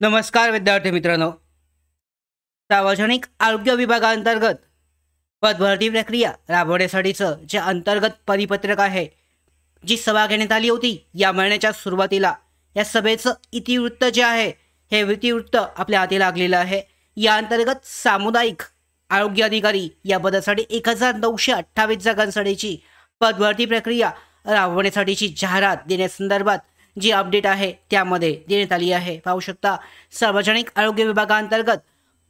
नमस्कार विद्यार्थी मित्रांनो. सार्वजनिक आरोग्य विभागाअंतर्गत पदभरती प्रक्रिया राबवण्यासाठीचं जे अंतर्गत परिपत्रक आहे, जी सभा घेण्यात आली होती या महिन्याच्या सुरुवातीला, या सभेचं इतिवृत्त जे आहे हे इतिवृत्त आपल्या हाती लागलेलं आहे. या अंतर्गत सामुदायिक आरोग्य अधिकारी या पदासाठी 1928 जागांसाठीची पदभरती प्रक्रिया राबवण्यासाठीची जाहिरात देण्यासंदर्भात जी अपडेट आहे त्यामध्ये देण्यात आली आहे. पाहू शकता, सार्वजनिक आरोग्य विभागाअंतर्गत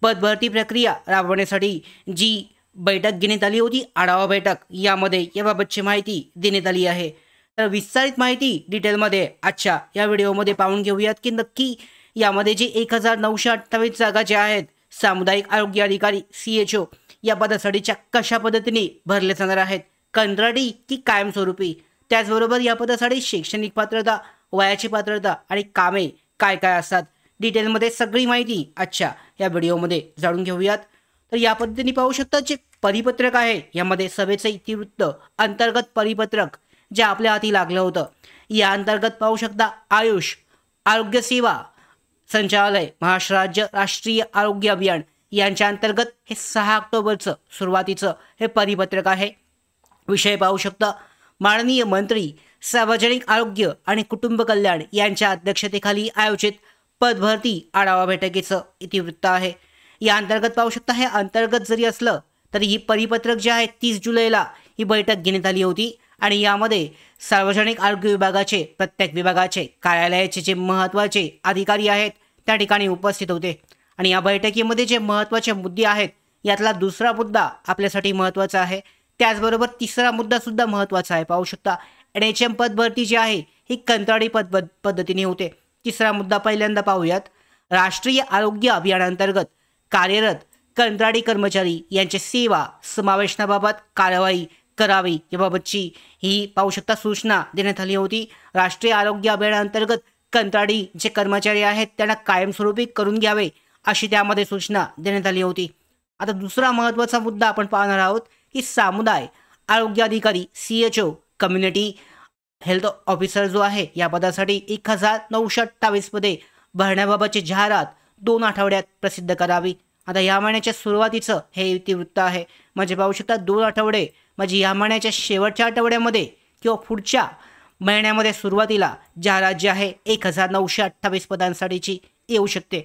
पदभरती प्रक्रिया राबवण्यासाठी जी बैठक घेण्यात आली होती, आढावा बैठक, यामध्ये याबाबतची माहिती देण्यात आली आहे. तर विस्तारित माहिती डिटेलमध्ये आजच्या या व्हिडिओमध्ये पाहून घेऊयात की नक्की यामध्ये जे 1928 जागा ज्या आहेत सामुदायिक आरोग्य अधिकारी CHO या पदासाठीच्या कशा पद्धतीने भरले जाणार आहेत, कंत्राटी की कायमस्वरूपी. त्याचबरोबर या पदासाठी शैक्षणिक पात्रता, वयाची पात्रता आणि कामे काय काय असतात, डिटेलमध्ये सगळी माहिती आजच्या या व्हिडिओमध्ये जाणून घेऊयात. तर या पद्धतीने पाहू शकता जे परिपत्रक आहे यामध्ये सभेचं इतिवृत्त अंतर्गत परिपत्रक जे आपल्या हाती लागलं होतं. या अंतर्गत पाहू शकता आयुष आरोग्य सेवा संचालय महाराष्ट्र राज्य राष्ट्रीय आरोग्य अभियान यांच्या अंतर्गत हे 6 ऑक्टोबरचं सुरुवातीचं हे परिपत्रक आहे. विषय पाहू शकता, माननीय मंत्री सार्वजनिक आरोग्य आणि कुटुंब कल्याण यांच्या अध्यक्षतेखाली आयोजित पदभरती आढावा बैठकीचं इतिवृत्त आहे. या अंतर्गत पाहू शकता, हे अंतर्गत जरी असलं तरी ही परिपत्रक जे आहे 30 जुलैला ही बैठक घेण्यात आली होती आणि यामध्ये सार्वजनिक आरोग्य विभागाचे प्रत्येक विभागाचे कार्यालयाचे जे महत्त्वाचे अधिकारी आहेत त्या ठिकाणी उपस्थित होते. आणि या बैठकीमध्ये जे महत्त्वाचे मुद्दे आहेत यातला दुसरा मुद्दा आपल्यासाठी महत्त्वाचा आहे. त्याचबरोबर तिसरा मुद्दासुद्धा महत्त्वाचा आहे. पाहू शकता, NHM पदभरती जी आहे ही कंत्राटी पद्धतीने होते. तिसरा मुद्दा पहिल्यांदा पाहूयात, राष्ट्रीय आरोग्य अभियानांतर्गत कार्यरत कंत्राटी कर्मचारी यांचे सेवा समावेशनाबाबत कारवाई करावी याबाबतची ही पाहू शकता सूचना देण्यात आली होती. राष्ट्रीय आरोग्य अभियानांतर्गत कंत्राटी जे कर्मचारी आहेत त्यांना कायमस्वरूपी करून घ्यावे अशी त्यामध्ये सूचना देण्यात आली होती. आता दुसरा महत्त्वाचा मुद्दा आपण पाहणार आहोत की सामुदाय आरोग्य अधिकारी CHO कम्युनिटी हेल्थ ऑफिसर जो आहे या पदासाठी 1928 पदे भरण्याबाबतची जाहिरात 2 आठवड्यात प्रसिद्ध करावी. आता या महिन्याच्या सुरुवातीचं हे इतिवृत्त आहे. म्हणजे पाहू शकता 2 आठवडे म्हणजे या महिन्याच्या शेवटच्या आठवड्यामध्ये किंवा पुढच्या महिन्यामध्ये सुरुवातीला जाहिरात जी आहे 1928 पदांसाठीची येऊ शकते.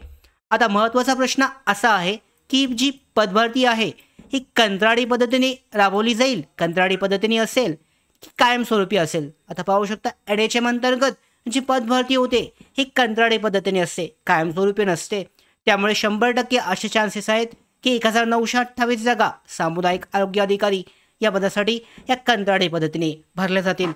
आता महत्त्वाचा प्रश्न असा आहे की जी पदभरती आहे ही कंत्राटी पद्धतीने राबवली जाईल, कंत्राटी पद्धतीने असेल की कायमस्वरूपी असेल. आता पाहू शकता NHM अंतर्गत जी पदभरती होते ही कंत्राटी पद्धतीने असते, कायमस्वरूपी नसते. त्यामुळे 100% असे चान्सेस आहेत की 1928 जागा सामुदायिक आरोग्य अधिकारी या पदासाठी या कंत्राटी पद्धतीने भरल्या जातील.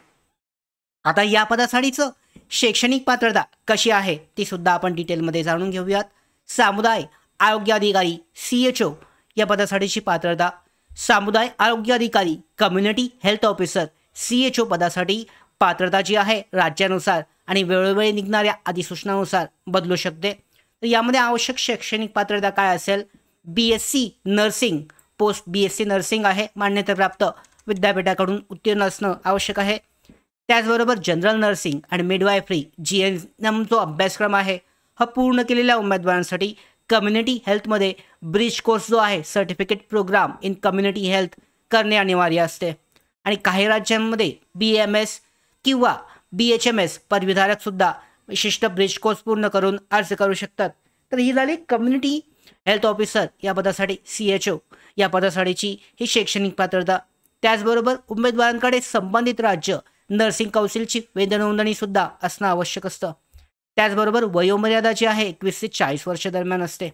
आता या पदासाठीचं शैक्षणिक पात्रता कशी आहे ती सुद्धा आपण डिटेलमध्ये जाणून घेऊयात. सामुदायिक आरोग्य अधिकारी CHO या पदासाठीची पात्रता, सामुदाय आरोग्य अधिकारी कम्युनिटी हेल्थ ऑफिसर CHO पदासाठी पात्रता जी आहे राज्यानुसार आणि वेळोवेळी निघणाऱ्या अधिसूचनानुसार बदलू शकते. तर यामध्ये आवश्यक शैक्षणिक पात्रता काय असेल, BSc nursing, post BSc nursing आहे, मान्यताप्राप्त विद्यापीठाकडून उत्तीर्ण असणं आवश्यक आहे. त्याचबरोबर जनरल नर्सिंग आणि मिडवायफरी GNM जो अभ्यासक्रम आहे हा पूर्ण केलेल्या उमेदवारांसाठी कम्युनिटी हेल्थमध्ये ब्रिज कोर्स जो आहे certificate program in community health करणे अनिवार्य असते. आणि काही राज्यांमध्ये BAMS किंवा BHMS पदवीधारकसुद्धा विशिष्ट ब्रिज कोर्स पूर्ण करून अर्ज करू शकतात. तर ही झाली कम्युनिटी हेल्थ ऑफिसर या पदासाठी CHO या पदासाठीची ही शैक्षणिक पात्रता. त्याचबरोबर उमेदवारांकडे संबंधित राज्य नर्सिंग कौन्सिलची वेतनोंदणीसुद्धा असणं आवश्यक असतं. त्याचबरोबर वयोमर्यादा जी आहे 21 ते 40 वर्ष दरम्यान असते.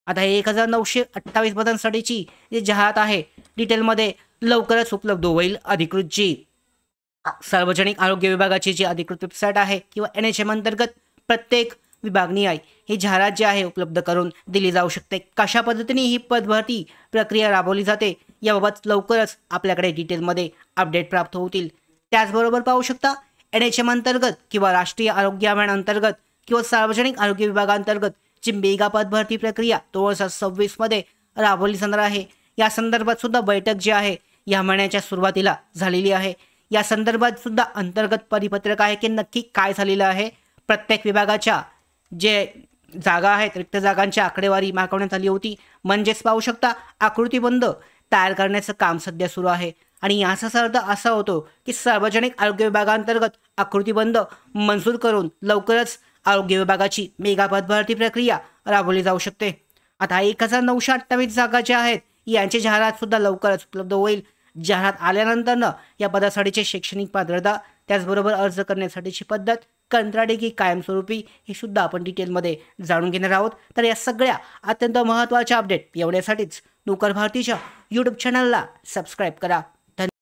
आता हे 1928 पदांसाठीची जी जाहिरात आहे डिटेलमध्ये लवकरच उपलब्ध होईल. अधिकृत जी सार्वजनिक आरोग्य विभागाची जी अधिकृत वेबसाईट आहे किंवा NHM अंतर्गत प्रत्येक विभागनिहाय ही जाहिरात जी आहे उपलब्ध करून दिली जाऊ शकते. कशा पद्धतीने ही पदभरती प्रक्रिया राबवली जाते याबाबत लवकरच आपल्याकडे डिटेलमध्ये अपडेट प्राप्त होतील. त्याचबरोबर पाहू शकता NHM अंतर्गत किंवा राष्ट्रीय आरोग्य अभियान अंतर्गत किंवा सार्वजनिक आरोग्य विभागांतर्गत जी मेगा पदभरती प्रक्रिया 2026 मध्ये राबवली जाणार आहे या संदर्भात सुद्धा बैठक जी आहे या महिन्याच्या सुरुवातीला झालेली आहे. या संदर्भात सुद्धा अंतर्गत परिपत्रक आहे की नक्की काय झालेलं आहे, प्रत्येक विभागाच्या जे जागा आहेत, रिक्त जागांची आकडेवारी मागवण्यात आली होती. म्हणजेच पाहू शकता आकृतीबंध तयार करण्याचं काम सध्या सुरू आहे आणि याचा अर्थ असा होतो की सार्वजनिक आरोग्य विभागांतर्गत आकृतीबंध मंजूर करून लवकरच आरोग्य विभागाची मेगा पदभरती प्रक्रिया राबवली जाऊ शकते. आता 1928 जागा ज्या आहेत यांची जाहिरात सुद्धा लवकरच उपलब्ध होईल. जाहिरात आल्यानंतरनं या पदासाठीची शैक्षणिक पात्रता, त्याचबरोबर अर्ज करण्यासाठीची पद्धत, कंत्राटी की कायमस्वरूपी, हे सुद्धा आपण डिटेलमध्ये जाणून घेणार आहोत. तर या सगळ्या अत्यंत महत्त्वाच्या अपडेट एवढ्यासाठीच नोकर भारतीच्या यूट्यूब चॅनलला सबस्क्राईब करा.